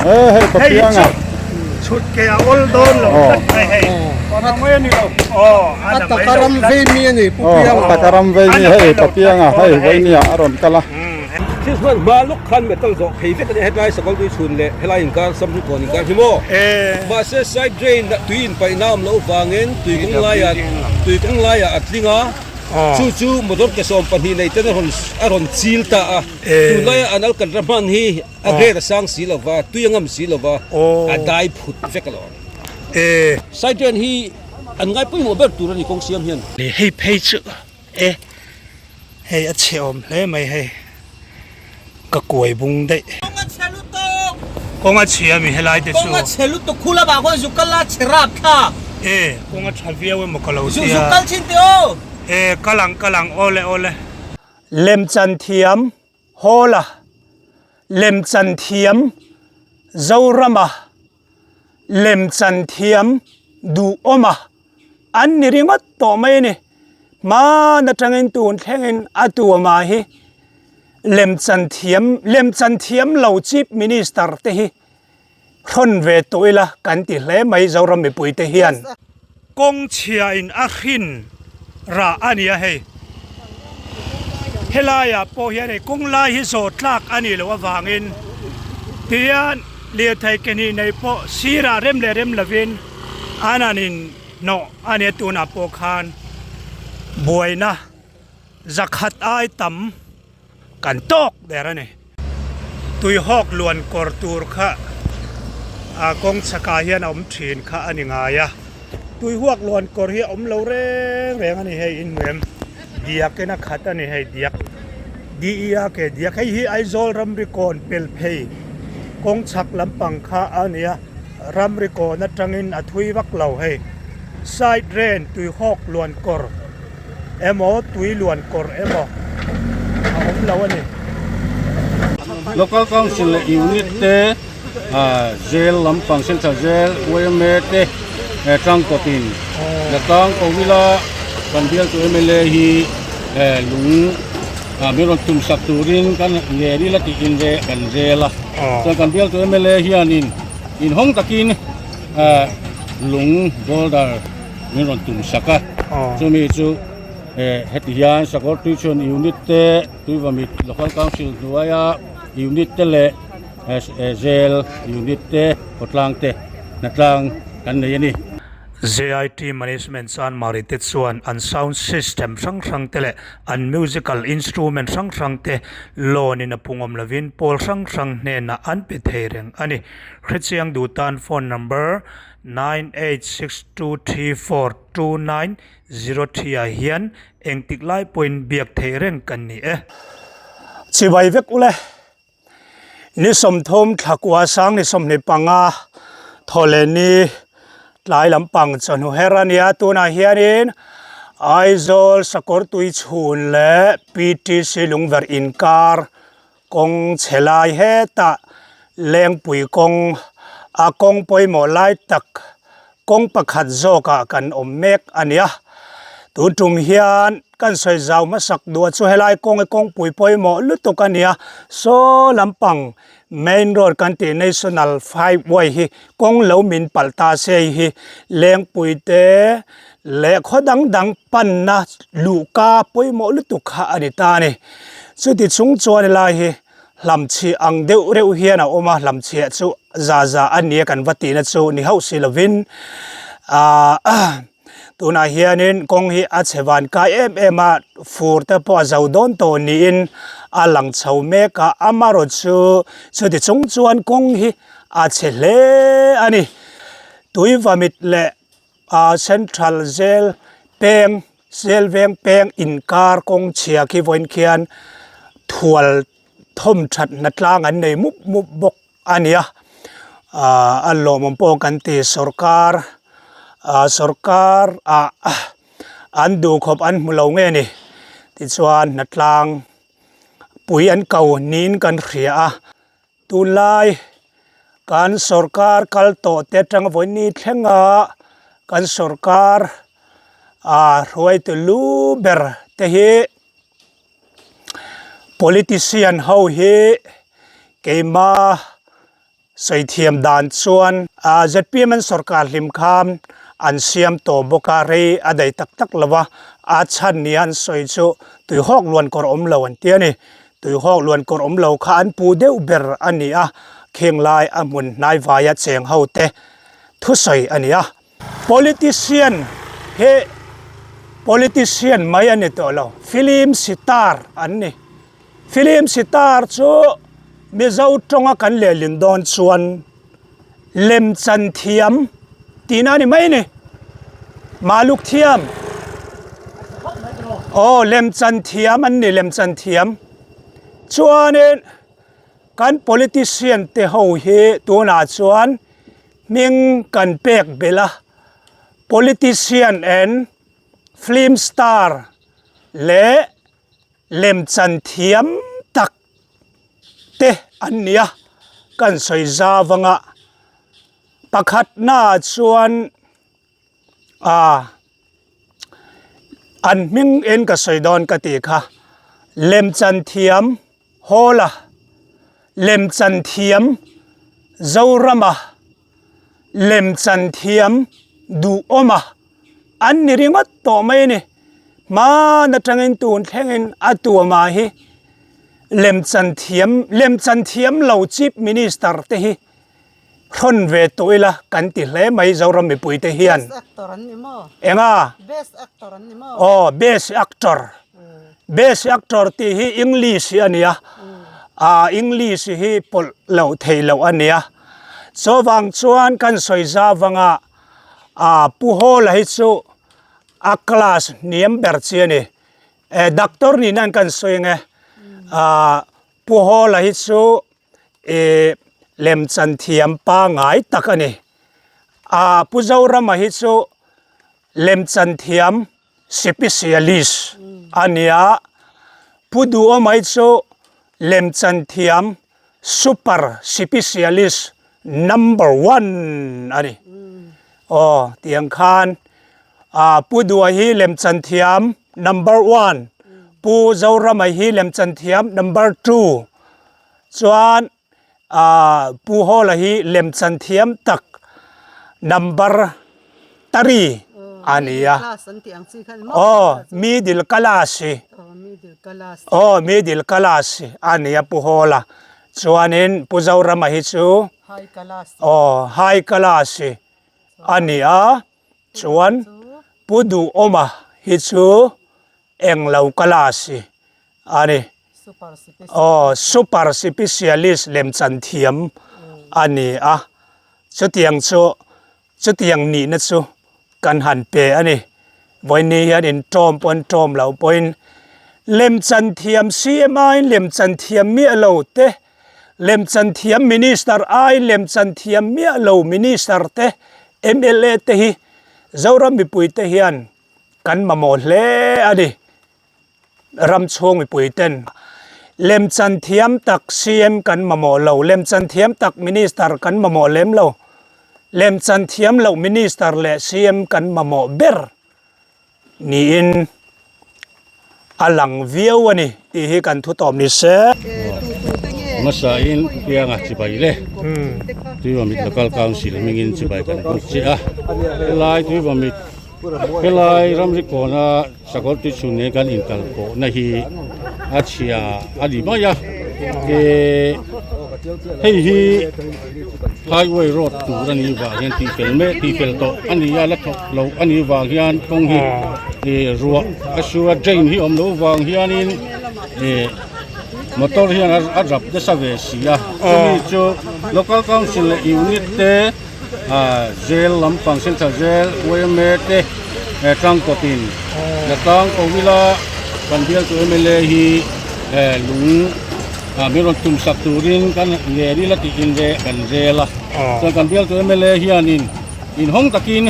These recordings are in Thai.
hey papiang à chut ke all don lo hey parang mo yan ilo at karam ve mi ni oh pataram ve ni hey papiang à hey ve ni aron kalaที่ส่วนมาลุกคันแบบต้องส่งให้เวทให้ได้สักคนด้วยชุนเลยให้ไล่การสำรวจก่อนการที่โม่มาเสียไซด์เดรนตุยนไปน้ำแล้ววางเงินตุยกังไล่อัดลิงอ่ะจู่ๆมดรกจะส่งปัญหาในเจ้าหน้าที่ซีลตาตุไล่อันนั้นกันระมันฮีอาเกตสังสีลาวาตุยงามสีลาวาอัดได้พุทธเฟกลอนไซด์เดรนฮีอันไงไปหมดแบบตัวนี้คงเสียมเห็นเลยให้เพจให้อัดเชื่อมเลยไม่ให้ก็กวยบุงได้กงอัดเชียมีให้ไล่เด็ดสู้กงอัดเชลุตุคุลาบากว่าจุกลาเชรับค่ะกงอัดชาวิอาเวมกลาวเสียจุกลชินเดียวกำลังโอเลเล็มจันเทียมโฮล่ะเล็มจันเทียมเจ้ารามาเล็มจันเทียมดูอมาอันนี้เรียกว่าต่อไม่เนี่ยมานัดจังเงินตูนแข่งเงินอัตัวมาฮีเล็มจันเทียมเหล่าจีบมินิสเตอร์เตฮีคนเวตัวละกันติเล่ไม่เจ้าเราไม่ปุยเตฮียนกงเชียอินอาขินราอันนี้เฮลายาโปเฮียนกงลายฮิโซตลักอันนี้เลยว่าวางอินเทียนเลียไทยกันนี่ในโปซีราเร็มละวินอันนั้นโนอันนี้ตัวนับโปคานบวยนะจักขัดไอต่ำกันตกเดี๋ยวนี่ตุยฮอกลวนกอร์ตูร์ค่ะกงสกายเฮียนอมถีนค่ะอันนี้ไงอะตุยฮอกลวนกอร์เฮียอมเราแรงอันนี้ให้อินเวมเดียกนักขัดอันนี้ให้เดียกดีเดียกให้ฮีไอโซลรัมริโกนเปลเพย์กงชักลำปังค่ะอันนี้รัมริโกนัดจังอินอทุยวักเหล่าให้ไซด์เรนตุยฮอกลวนกอร์ตุยลวนกอร์local council unit te jail lampang central jail OMA te trangkotin latang kovila kandial tu MLA hi lung meron tum sakturin kan ngeri la ti inre kan jela so kandial tu MLA hi anin in hong takin lung boulder meron tum saka so mi chu hetian sakor tuition unit te tuivamit local council nuaih unit te le jail unit te Khawtlang te natlang kan nei ani ZIT management san marite chuan an sound system sang te le an musical instrument sang te lon in a pungom lavin pol sang ne na an pe thereng ani khrichiang du tan phone number 9862342903 a hian engtik lai point biak thereng kan ni chi vai vek ule ni som thom thakwa sang ni som ni panga thole ni lai lampang chanu herania tuna hianin aizol sakor tui chhun le PTC lungver inkar kong chelai heta leng pui kong akong poi mo lai tak kong pakhat zoka kan ommek ania tu tum hian kan soi zau masak dua chu helai kong pui poi mo lutuk ania so lampang main road kan ti national 5 way hi kong lo min palta se hi leng pui te le khodang pan na luka poi mo lutuk kha ani ta ni chu ti chung chuan lai hi lam chi ang deuh reuh hian a oma lam chi chu za ania kan vati na chu ni hau silovin tuna hianin kong hi a chewan ka em a fur te po zau don to ni in alang chho me ka amaro chu ti chung chuan kong hi a chele ani tui vamit le central jail veng peng inkar kong chia ki voin khian thual thom that natlang an nei mup bok ania allomom po kan ti sarkar an du khop an mulo nge ni ti chuan natlang pui an kau nin kan khria tu lai kan sarkar kal to te tang voi ni thlenga kan sarkar roi te lu ber te hi politician ho hi keima สอยเทียมดานชวนจัดปีมันสรการลิมคามอันเสียมโตบกาเรอใดตักละวะอาชันนี้อันสอยชูตุยฮอกลวนกรอมเหลาอันเตียนี่ตุยฮอกลวนกรอมเหลาข้าอันปูเดวเบรอันนี้เคียงลายมุนนายฟายเสียงเฮาเตทุสอยอันนี้politician เฮ politician ไม่อันนี้ตัวเราฟิล์มสตาร์อันนี้ฟิล์มสตาร์ชูมีเจ้าตรงกันเลลินดอนชวนเล็มจันเทียมตีน่านี่ไม่นี่มาลุกเทียมโอ้เล็มจันเทียมอันนี้เล็มจันเทียมชวนนี่การ politician เตะหูเฮตัวน่าชวนมิงกันเปกเบล่า politician and film star และเล็มจันเทียมตักเตะอันนี้กันสอยจาวังประคัดหน้าชวนอันมิงเอ็นกับสอยดอนกติค่ะเล็มจันเทียมโฮล่ะเล็มจันเทียมเจ้าระมาเล็มจันเทียมดูอมาอันนี้เรียกว่าต่อไม่นี่มาณจังเงินตูนแข่งเงินอัตัวมาฮีเล็มจันเทียมเหล่าจีบมินิสเตอร์เตฮีคนเวตัวละกันติเล่ไม่เจ้าเราไม่ปุยเตฮียนเอ็งbest actor นี่มั้งอ๋อ best actor ที่ฮีอังกฤษอันนี้อังกฤษฮีพลเหล่าไทยเหล่าอันนี้สว่างชวนกันสอยจาวังผู้โหลให้ชูคลาสเนียมเบอร์เชียนี่ด็อกเตอร์นี่นั่นกันสวยไงผู้โหลให้ชูเล็มจันเทียมป้าไงตักอันนี้ผู้เจ้ารามาให้ชูเล็มจันเทียม specialist อันนี้ผู้ดูอมาให้ชูเล็มจันเทียม super specialist number 1อันนี้เตียงคานผู้ดูให้เล็มจันเทียม number 1ผู้เจ้ารามาให้เล็มจันเทียม number 2ส่วนผู้โหลให้เล็มจันเทียมตัก number 3อันนี้middle class middle class อันนี้ผู้โหลส่วนนี้ผู้เจ้ารามาให้ชู high class อันนี้ส่วนผู้ดูอมาให้ชูเอ็งเหล่ากลาสอันนี้super specialist เล็มจันเทียมอันนี้ชุดเตียงนี่นะชูกันหันเปอันนี้วันนี้ยันจอมเหล่าปนเล็มจันเทียม CMI เล็มจันเทียมมีเหล่าเตเล็มจันเทียมมินิสเตอร์เล็มจันเทียมมีเหล่ามินิสเตอร์เตMLA เตฮีเจ้ารามีปุยเตฮียนกันมาหมดเลยอันนี้รำชงมีปุยเต้นเล็มจันเทียมตัก CM กันมาหมดเราเล็มจันเทียมตักมินิสเตอร์กันมาหมดเล็มเราเล็มจันเทียมเรามินิสเตอร์และ CM กันมาหมดเบอร์นี่อินอลังวิวนี่ที่ให้กันทุกตอบนี่เสมาสายเพียงจิบายเลยที่ว่ามี local council มีเงินจิบายกันกุศลลายที่ว่ามีลายรำริโกนะสกอตติชุนเนกันอินกัลโกนะฮีอาเชียอดีมายาให้ฮีไฮเวย์รถตูรันนี้ว่าเห็นที่เฟลเมที่เฟลโตอันนี้ยาลักเราอันนี้ว่าเฮียนตรงฮีรัวอาชัวเจนฮีอมโลว่าเฮียนินmotor hian arap de savesia chumi chu local council unit te jail lampang central jail wme te tangkotin la tang kovila kandial tu mla hi lung meron tum sakturin kan leri la ti inre kan jela so kandial tu mla hian in hong takin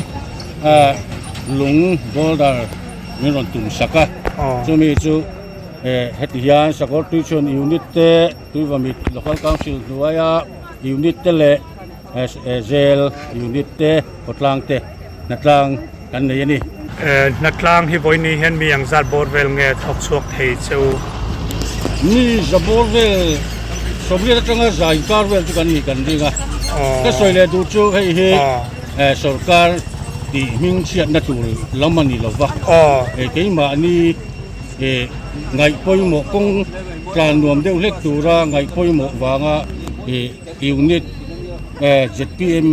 lung border meron tum saka chumi chu hetian sakor tuition unit te tuivamit local council nuaih unit te le jail unit te Khawtlang te natlang kan nei ani natlang hi voini hen mi ang zat borvel nge thok chuak thei chu ni zaborvel สมเด็จจังหวัดสายการเวลที่กันนี่กันดีกันก็สวยเลยดูจูให้เฮสการที่มิงเชียนัตุลำมันนี่หรอวะเกี่ยมานี่ไงพอยหมกกงการรวมเดียวเล็กตัวระไงพอยหมกวางยูนิตZPM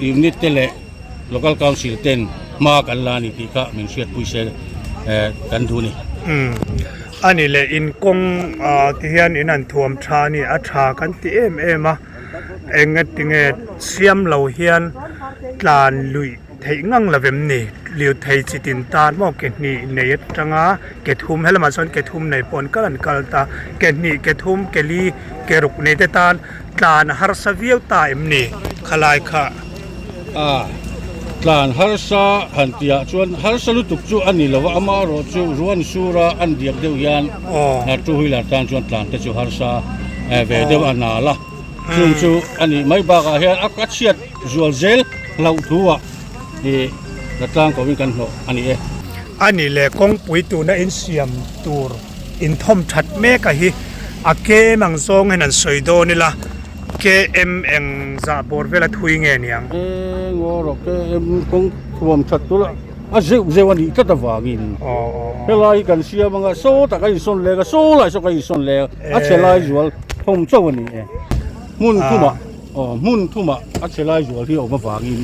ยูนิตเตเลlocal council เต็นมากันลานี่ที่ข้ามิงเชียปุยเชกันดูนี่อันนี้เลยอินกงที่เฮียนอินันท่วมชานี่อาชากันที่เอ็มเองติงเสียมเหล่าเฮียนลานลุยไทยงังละเวมนี่เลียวไทยจิตินตานมอเกตนี่ในจังอาเกตุมเฮลมาซอนเกตุมในปนกัลันกัลตาเกตนี่เกตุมเกลีเกรุกในเตตานลานฮาร์สเวียวตาเอ็มนี่ขลายค่ะลานฮาร์ซาหันตีชวนฮาร์ซาลุตุกจูอันนี้ละว่าอามารอจูรวนสูราอันเดียบเดียวยันจูฮิลาตานชวนลานแต่จูฮาร์ซาเวเดวอันนาละจูอันนี้ไม่บากเฮียอักเชียดจูเซลเหล่าทัวนี่รัตลางก็วิ่งกันโนอันนี้เลยกงปุ๋ยตัวนั้นอินเสียมตัวอินทอมชัดเมกะฮิอาเกมังซงให้นันสวยโดนี่ละเกเอ็งจะบอร์เวลาทุยเงี้ยเนี่ยงอรอกเกคงทวมชัดตัวละเจวันนี้ก็ตะวางินเวลากันเสียมังก็โซ่ตะกันส่วนเล็กโซ่ไหลโซ่กันส่วนเล็กเชลัยจวลทงเจ้าวันนี้มุนทุ่มมุนทุ่มเชลัยจวลที่ออกมาฝางิน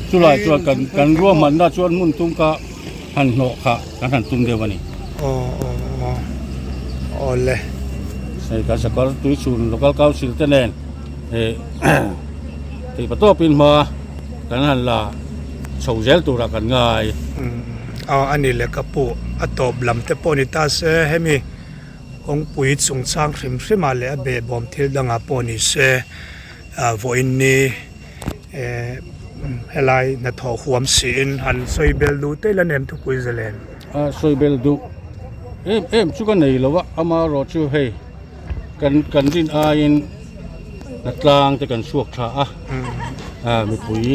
จุลัยจวลกันร่วมมันได้จวลมุนทุ่มก็หันโหนค่ะกันหันตุ้มเดียววันนี้เลยใช่การสกัดตุยชุนแล้วก็เก้าสิบเท่านั้นที่ประตูปินมากันหันละโชว์เจลตัวรักกันง่ายอันนี้แหละกระปุกตบลำแต่ปนิตาเสให้มีองปุ๋ยส่งสร้างริมริมาเลยเบบอมทิลดังปนิเสวันนี้เฮลัยนัทหวมสินหันซอยเบลดูเตลันเอ็มทุกคุยเจเลนซอยเบลดูชุกันไหนแล้ววะอามารอชูให้กันดินอายินนัดลางจะกันสวกชามีปุ๋ย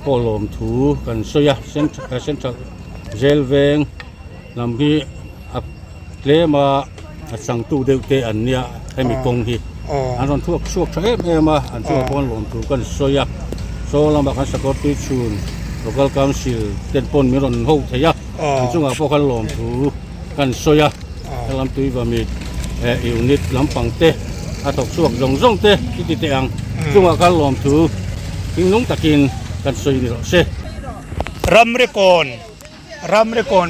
โปโลมถูกันโซยาเส้นจากเจลเวงนำที่เลมาสั่งตู้เดวเตอันเนี้ยให้มีกงที่อันนั้นทั่วสวกชามาอันทั่วโปโลมถูกันโซยาโซลำบากกันสกอตติชูนlocal council เต็นปนมีรอนหูเทียอันจุงอาพวกกันโลมถูกันโซยาลำตุยบะมียูนิตลำปังเตะอาตกสวกยงจงเตะที่ติดเตียงจุงอาการหลอมถือทิ้งลุงตะกินกันสวยนี่หรอเช่รำเรกอน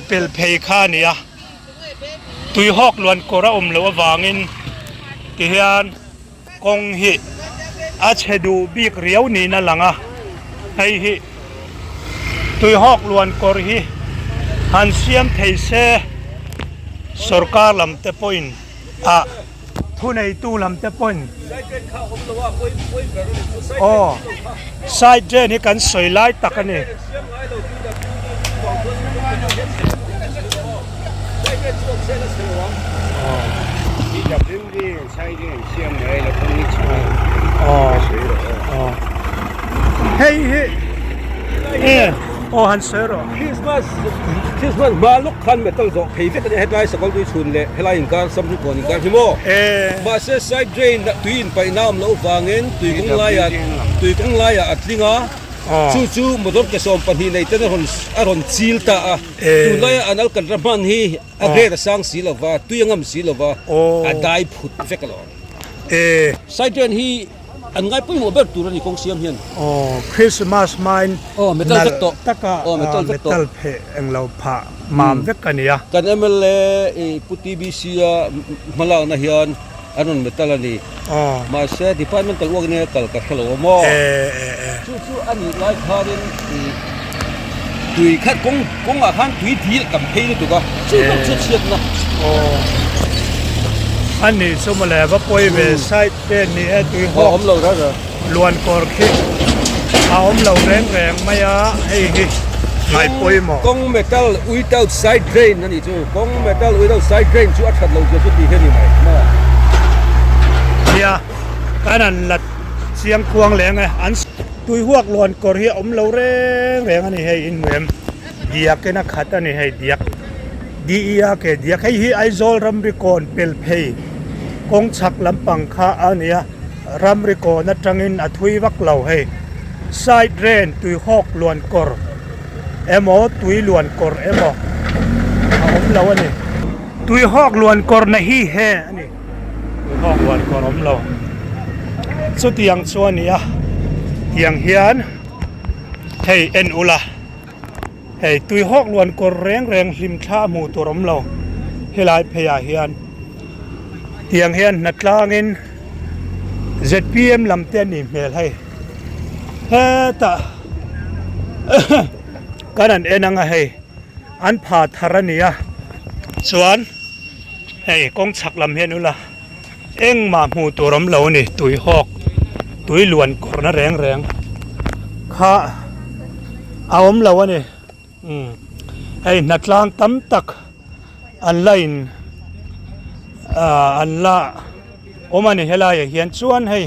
เปลเพยคานี่ตุยฮอกลวนโกระเลววางินที่เฮียนกงฮิอาเชดูบีกเรียวนี่นั่นหลังให้ฮิตุยฮอกลวนโกรฮิฮันเซียมเทเซสรการลำเตปอินทุนในตู้ลำเตปอินไซเจนี่กันสวยไล่ตักนี่จับดึงดิใช้ดิเสียมไหนแล้วตรงนี้ช่วยเฮ้ฮันเซอร์คริสต์มาสมาลุกขันเมื่อต้นสกให้ฟิตให้ได้สกอลด้วยชุนเลยให้ไล่อินการสำรวจก่อนอินการที่โม่มาเซสไซด์เดรนตุยนไปน้ำแล้ววางเงินตุยกังไล่อัดลิงชูมาดบจะส่งปัญหาในเต้นอารมณ์ซีลตาตุไล่อันนั้นกันระมันฮีอาเกตสังสีลว่าตุยงำสีลว่าได้พุทธเฟกลอนไซด์เดรนฮีอันไงปุ้ยหมดแบบตัวนี้คงเสียมเห็นคริสต์มาสมายน์เมทัลเฟกโตตะกะเมทัลเพเอ็งเราผ่ามามเวกันเนี่ยกันเอเมเลพุทธิบิเซียมาลานาฮิอันอันนั้นเมทัลนี่มาเสียดิพาร์ตเมนต์ตัวนี้กัลกัทโลโม่ชูอันนี้ไลฟ์พาร์ดินตุยคัดกงอาหารตุยทีกับเพย์ตัวก็ชื่อมันเชียดนะอันนี้สมแล้วว่าป่วยเวสไซต์เป็นนี่ตุยหอมเราได้เหรอล้วนกอร์คิหอมเราแรงไม่ให้ไม่ป่วยหมอกงเมทัล without side drain นั่นนี่จูกงเมทัล without side drain จูอัดขัดเราจะสุดที่เห็นยังไงเนี่ยการนั้นหลัดเสียงควงแรงไงอันตุยหวกล้วนกอร์คิอมเราแรงอันนี้ให้อินเหมือนเดียกนะขัดอันนี้ให้เดียกดีเกเดียกให้ไอโซลรัมริกอนเปลเพย์ kong chak lampang kha ania ramriko na tangin athui vak lo hei side drain Tuihawk Luan kor emo tui luan kor emo om lo ani Tuihawk Luan kor na hi he ani Tuihawk Luan kor om lo chu tiang chuan nia tiang hian hei en ula hei Tuihawk Luan kor reng hlim thla mu tur om lo helai pheya hian tiang hian na tlangin ZPM lamte ni mel hei he ta kanan enanga hei an pha tharania chuan hei kong chak lam hen ula eng ma mu turam lo ni Tuihawk tui luan kor na reng kha awom lo ani hei natlang tam tak an line an la omani helai hian chuan hei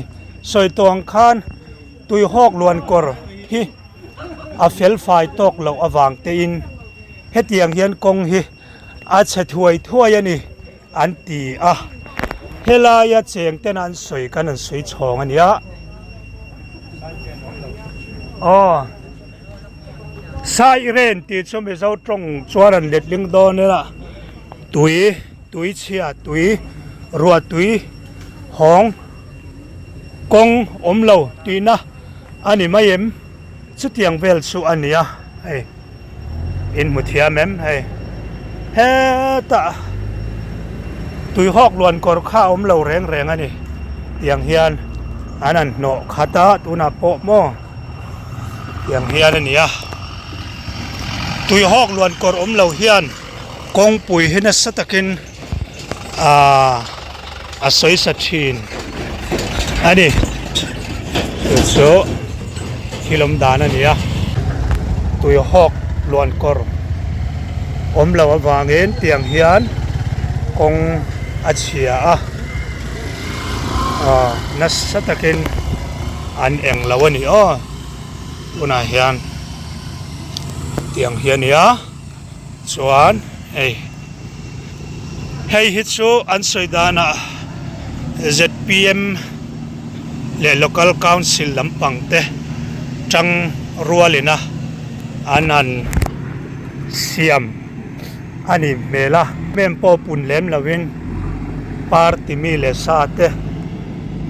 soitong khan Tuihawk Luan kor hi a fel fai tok lo awang te in hetiang hian kong hi a che thuai ani an ti a helaya cheng ten an soi kan an soi chhong ania sai ren ti chumi zo trong chuan an letling do nela tui chia tui ruwa tui hong kong om lo tuina ani mayem chu tiang vel chu ania hei in muthiam em hei he ta Tuihawk Luan kor kha om lo reng ani tiang hian anan no khata tuna po mo tiang hian ania Tuihawk Luan kor om lo hian kong pui hina satakin a soi sa thin ani so hilom dana nia Tuihawk Luan kor om lo awangin tiang hian kong achia nas satakin an eng lawani una hian tiang hian ya chuan hei hi chu an soidana ZPM le local council lampang te tang rualina anan siam ani mela mempo pun lem lawin party mi le sa te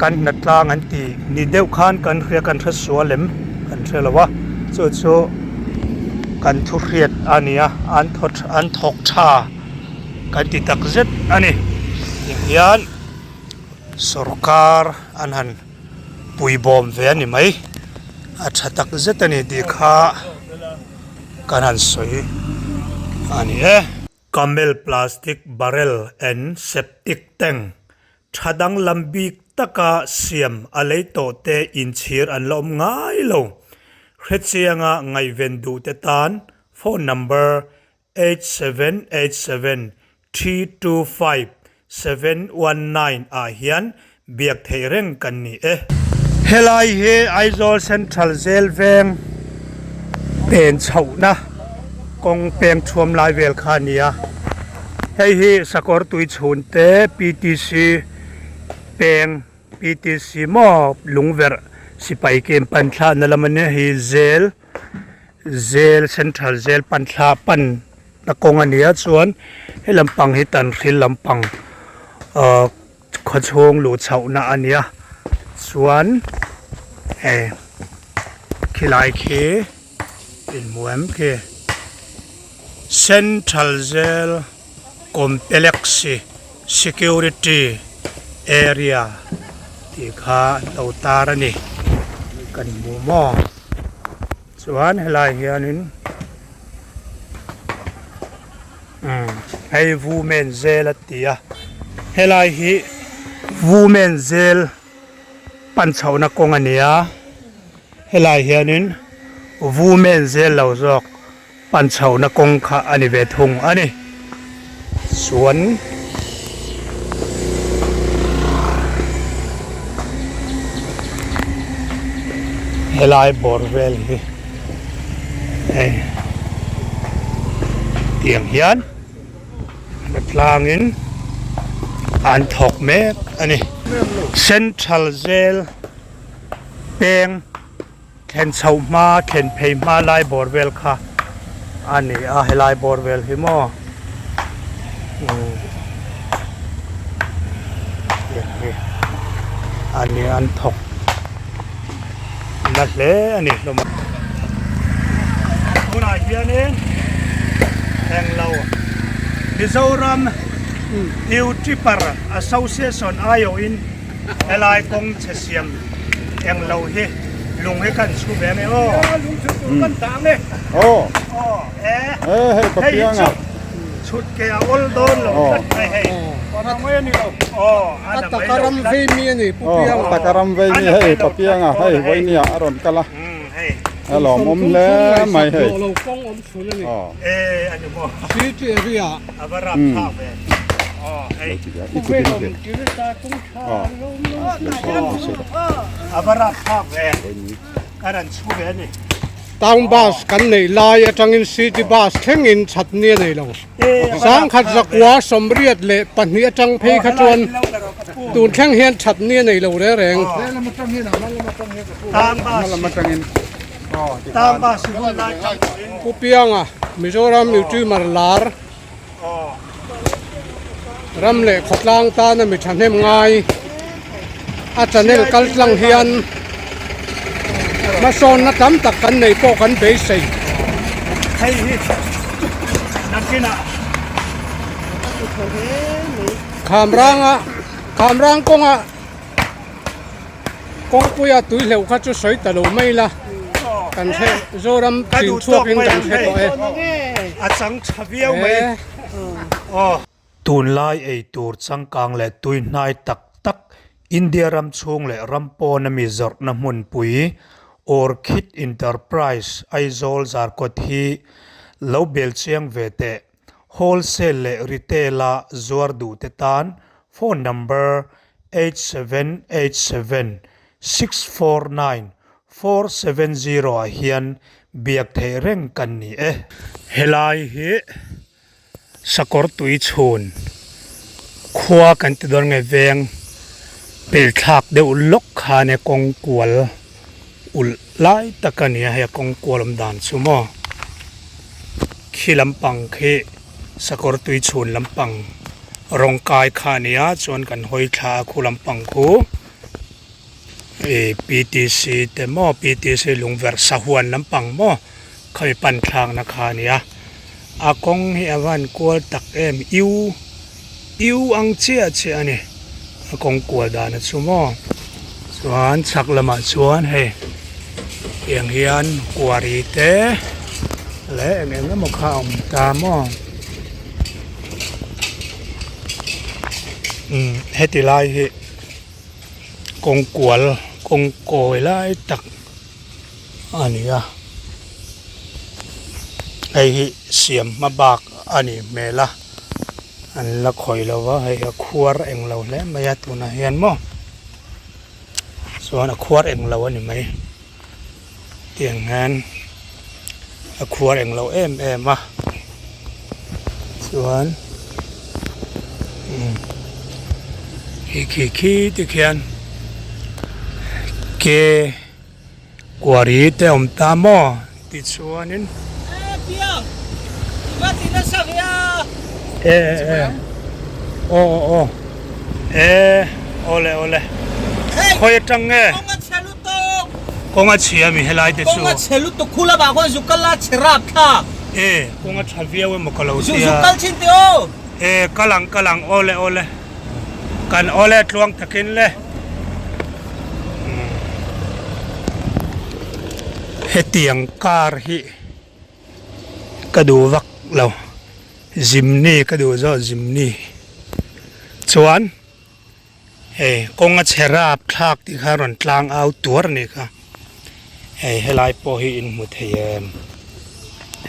kan natlang an ti ni deuh khan kan hria kan thra sualem kan threlawa chu kan thu hriat ania an thok tha kan ti tak zet ani hian sarkar anhan pui bom ve ani mai a thatak zet ani ti kha kan han soi ani Camel plastic barrel and septic tank thadang lambik taka siam alei to te inchir an lom ngai lo hrechianga ngai vendu te tan phone number 8787325719 a hian biak theireng kan ni helai he Aizawl Central Jail veng pen chhouna kong peng thuam lai vel khania hei hi sakor tui chhun te PTC peng PTC mo lungver sipai kem panthla nalamane hi jail central jail panthla pan na kong ania chuan he lampang hi tan khil lampang khachong lu chhauna ania chuan khilai khe in muam khe Central Jail Complex Security Area ti kha tautarani kan mu mo chuan helai hianin hei women jail atia helai hi women jail pan chhauna kong ania helai hianin women jail lo jok pan chhauna kong kha ani ve thung ani chuan helai borvel hi tiang hian natlangin อันถกเมกอันนี้เซ็นทรัลเจลเปงเข็นเสามาเข็นเพย์มาไลบอร์เวลค่ะอันนี้ให้ไลบอร์เวลหิมออันนี้อันถกนั่นแหละอันนี้เรามาคุณอาเฮียนี่แทงเราดิโซรัมอิวทริปร์ Association อายุอินเอลายกงเชียมแทงเราเฮลุงให้กันชูแบบนี้โอ้ลุงชุดกันต่างเลยโอ้ให้ปะเปียงอ่ะชุดแกโอลโดนเราให้ปะไม่นี่เราอัตะการัมเวมีนี่ปุ๊บเปียงตะการัมเวมีให้ปะเปียงอ่ะให้ไว้เนี่ยอร่อยกันละให้หล่อมแล้วไม่ให้เรากงอมชุนนี่อันนี้บ่ซีเจริยาอาบารับภาพให้ปุ๊บเวลกิริตาตุ้งชาอาบารับภาพการันชูแบบนี้ตามบาสกันในลายจังอินซีที่บาสแข่งอินชัดเนี่ยเลยเราสังขัดจักว่าสมเรียดเละปัญญาจังเพขจวนตูนแข่งเฮียนชัดเนี่ยในเราแรงตามบาสผู้เปียงอ่ะมิโซรัมอยู่ที่มาลาร์รำเละขัดล้างตาเนี่ยมิชันเฮมง่ายอาจารย์เนี่ยกัลลังเฮียนมาโซนนัดทำตักกันในพวกกันเบสซี่ให้นักกินอ่ะขามร่างกงอ่ะกงปุยตุยเหลวข้าจะใส่ตะลุไม่ละกันเช่โจรำติดช่วงกันเช่ตัวอาจังชับเยี่ยวไหมตูนไล่ตูดสังกังและตุยนายตักอินเดียรำชงและรำปอนมีจอดน้ำมันปุยOrchid Enterprise ไอโซลจาร์กที่เลวเบลเชียงเวเต Wholesale และ Retail จวดดูเตตัน Phone number 8787-649-470เฮียนเบียกเทเร่งกันนี่เฮลายเฮสกอร์ตุยชูนขวากันติดดงเวงเปิดทักเดือดล็อกขาในกองกวลอุลไล่ตะกันเนี่ยให้กองกวลมดานสุโมขี้ลำปังเขสกอร์ตุยชูนลำปังรองกายขาเนี่ยจนกันหอยชาคูลำปังคูPTC แต่หม้อ PTC ลุงเวอร์สะหวนลำปังหม้อเคยปั่นทางนาคาเนี่ยอากงเฮียวันกวลตักอิวอังเชียนี่อากงกวลดานสุโมส่วนสักละมาส่วนให้เอียงเฮียนกวารีเตและเอ็มก็มาข้าวตามหม้อเฮติไลเฮกงกวลกงโกยไล่ตักอันนี้ไอเสียมมาบากอันนี้เมล่ะอันละคอยเราว่าให้ขวดเองเราแล้วไม่ยาตัวน่ะเห็นมั้งส่วนขวดเองเราอันนี้ไหมเตียงงานขวดเองเรามาส่วนขี้ที่เขียนเกกวารีเตอมตามอติดส่วนนี้โอ้โอเลคอยจังเงกงอาเชียมีให้ไล่ติดส่วนกงอาเชลุตคุลาบาคนจุกลาเชรับค่ะกงอาชาวิเวมกลาอุสิจุกลชินเตียวกลังโอเลกันโอเลทวงตะกินเลยเฮตียงการฮิกระดูวักเราจิมนี่กระดูจ้าจิมนี่ชวนกงอาเชราบคลากที่ข้ารอนกลางเอาตัวนี่ค่ะให้ไล่พอฮิอินมุทเยม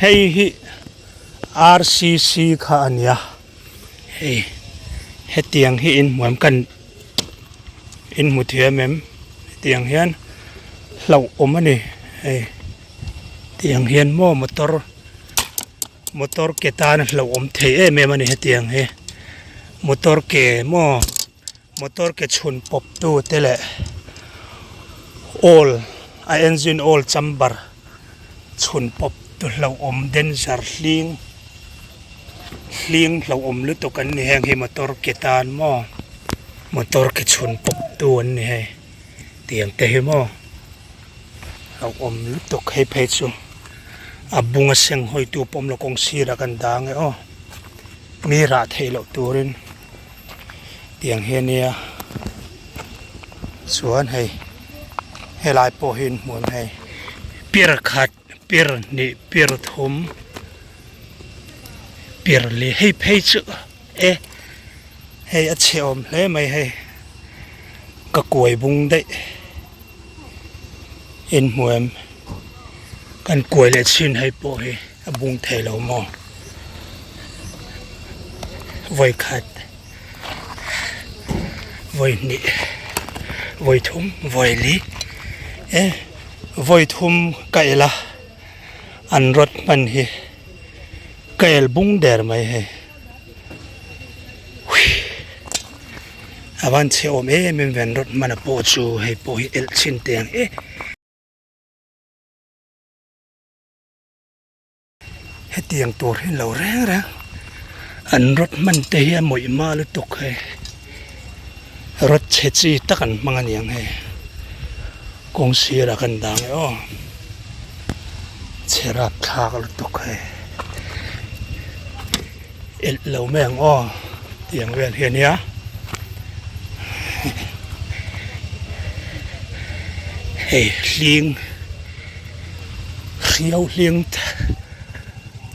ให้ฮิ RCC ค่ะอันยาให้เตียงฮิอินเหมือนกันอินมุทเยมเตียงเฮียนเราอมอันนี้เตียงเฮียนมอเตอร์เกตานเราอมเทมันนี่เตียง motor ke mo motor ke chun pop tu tele all a engine all chamber chun pop tu lo om den sar hling lo om lu to kan ni heng hi motor ke tan mo motor ke chun pop tu an ni he tiang te hi mo lo om lu to khai phei chu abunga seng hoi tu pom lo kong sira kan dang e o mi ra thei lo turin tiang he nia suan hei helai po hin mun hei pir khat pir ni pir thum pir li hei phei chu e hei a cheom le mai hei ka koi bung dei in muam kan koi le chin hei po hei a bung thei lo mo voi khat voi ni voi thum voi li voi thum kaila an rot man hi kail bung der mai he avan che om men ven rot man po chu he po hi el chin teng he tiang tur hin lo reng reng an rot man te hi moi ma lu tok he rot che chi takan manganiang he kong sira kan dang o chera thak lu tok he el lo meng o tiang vel he nia hey hling riau hling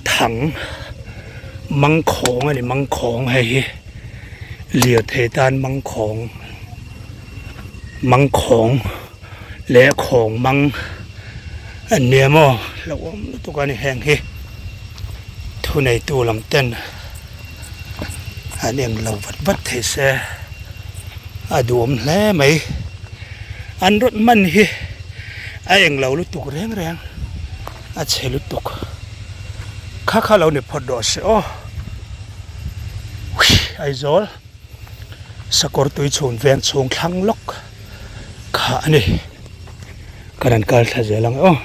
thang mang khong ani mang khong hei lia thei tan mang khong le khong mang an nia mo lo om tu kan heng hi thu nei tu lam ten anh em lâu vật thế xe đuôm lẽ mấy anh rất man hi anh lâu lúc tục reng reng chế lúc tục khá lâu này phật đó sẽ ai rồi sakor tui chun ven chung thang lok khá này cái đàn cal thay lang